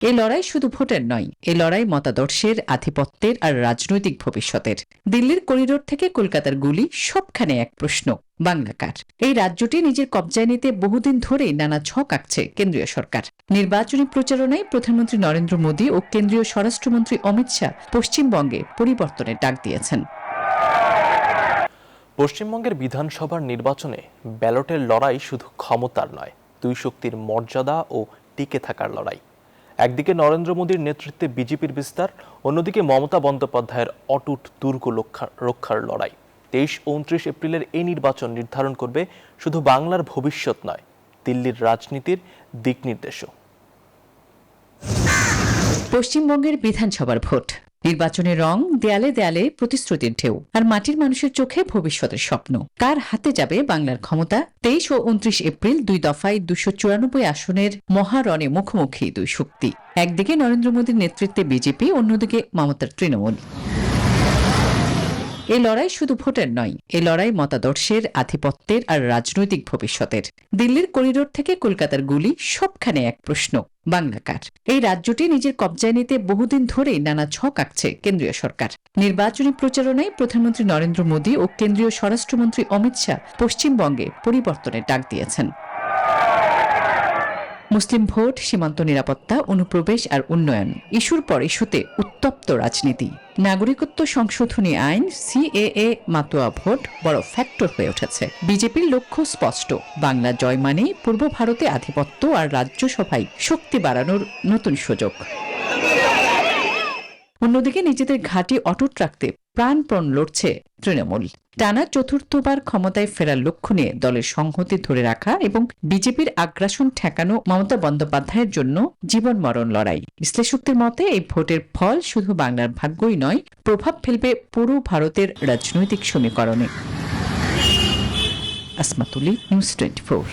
এই লড়াই শুধু ভোটের নয়, এই লড়াই মতাদর্শের, আধিপত্যের আর রাজনৈতিক ভবিষ্যতের। দিল্লির করিডোর থেকে কলকাতার গুলি, সবখানে এক প্রশ্ন, বাংলা কার? এই রাজ্যটি নিজের কবজায় নিতে বহুদিন ধরেই নানা ছক আঁকছে কেন্দ্রীয় সরকার। নির্বাচনী প্রচারণায় প্রধানমন্ত্রী নরেন্দ্র মোদী ও কেন্দ্রীয় স্বরাষ্ট্রমন্ত্রী অমিত শাহ পশ্চিমবঙ্গে পরিবর্তনের ডাক দিয়েছেন। পশ্চিমবঙ্গের বিধানসভার নির্বাচনে ব্যালটের লড়াই শুধু ক্ষমতার নয়, দুই শক্তির মর্যাদা ও টিকে থাকার লড়াই। একদিকে নরেন্দ্র মোদীর নেতৃত্বে বিজেপির বিস্তার, অন্যদিকে মমতা বন্দ্যোপাধ্যায়ের অটুট দুর্গ রক্ষার লড়াই। 23 ও 29 এপ্রিলের এই নির্বাচন নির্ধারণ করবে শুধু বাংলার ভবিষ্যৎ নয়, দিল্লির রাজনীতির দিক নির্দেশও। পশ্চিমবঙ্গের বিধানসভার ভোট, নির্বাচনের রং, দেয়ালে দেয়ালে প্রতিশ্রুতির ঢেউ, আর মাটির মানুষের চোখে ভবিষ্যতের স্বপ্ন। কার হাতে যাবে বাংলার ক্ষমতা? 23 ও 29 এপ্রিল দুই দফায় 294 আসনের মহারণে মুখোমুখি দুই শক্তি। একদিকে নরেন্দ্র মোদীর নেতৃত্বে বিজেপি, অন্যদিকে মমতার তৃণমূল। এই লড়াই শুধু ভোটের নয়, এই লড়াই মতাদর্শের, আধিপত্যের আর রাজনৈতিক ভবিষ্যতের। দিল্লির করিডোর থেকে কলকাতার গুলি, সবখানে এক প্রশ্ন, বাংলা কার? এই রাজ্যটি নিজের কবজায় নিতে বহুদিন ধরেই নানা ছক আঁকছে কেন্দ্রীয় সরকার। নির্বাচনী প্রচারণায় প্রধানমন্ত্রী নরেন্দ্র মোদী ও কেন্দ্রীয় স্বরাষ্ট্রমন্ত্রী অমিত শাহ পশ্চিমবঙ্গে পরিবর্তনের ডাক দিয়েছেন। মুসলিম ভোট, সীমান্ত নিরাপত্তা, অনুপ্রবেশ আর উন্নয়ন, ইস্যুর পর ইস্যুতে উত্তপ্ত রাজনীতি। নাগরিকত্ব সংশোধনী আইন, সিএএ, মাতোয়া ভোট বড় ফ্যাক্টর হয়ে উঠেছে। বিজেপির লক্ষ্য স্পষ্ট, বাংলা জয় মানে পূর্ব ভারতে আধিপত্য আর রাজ্যসভায় শক্তি বাড়ানোর নতুন সুযোগ। অন্যদিকে নিজেদের ঘাঁটি অটুট রাখতে প্রাণপণ লড়ছে তৃণমূল। টানা চতুর্থবার ক্ষমতায় ফেরার লক্ষ্য নিয়ে দলের সংহতি ধরে রাখা এবং বিজেপির আগ্রাসন ঠেকানো মমতা বন্দ্যোপাধ্যায়ের জন্য জীবন মরণ লড়াই। বিশ্লেষকদের মতে এই ভোটের ফল শুধু বাংলার ভাগ্যই নয়, প্রভাব ফেলবে পুরো ভারতের রাজনৈতিক সমীকরণে। আসমাতুলি, নিউজ 24।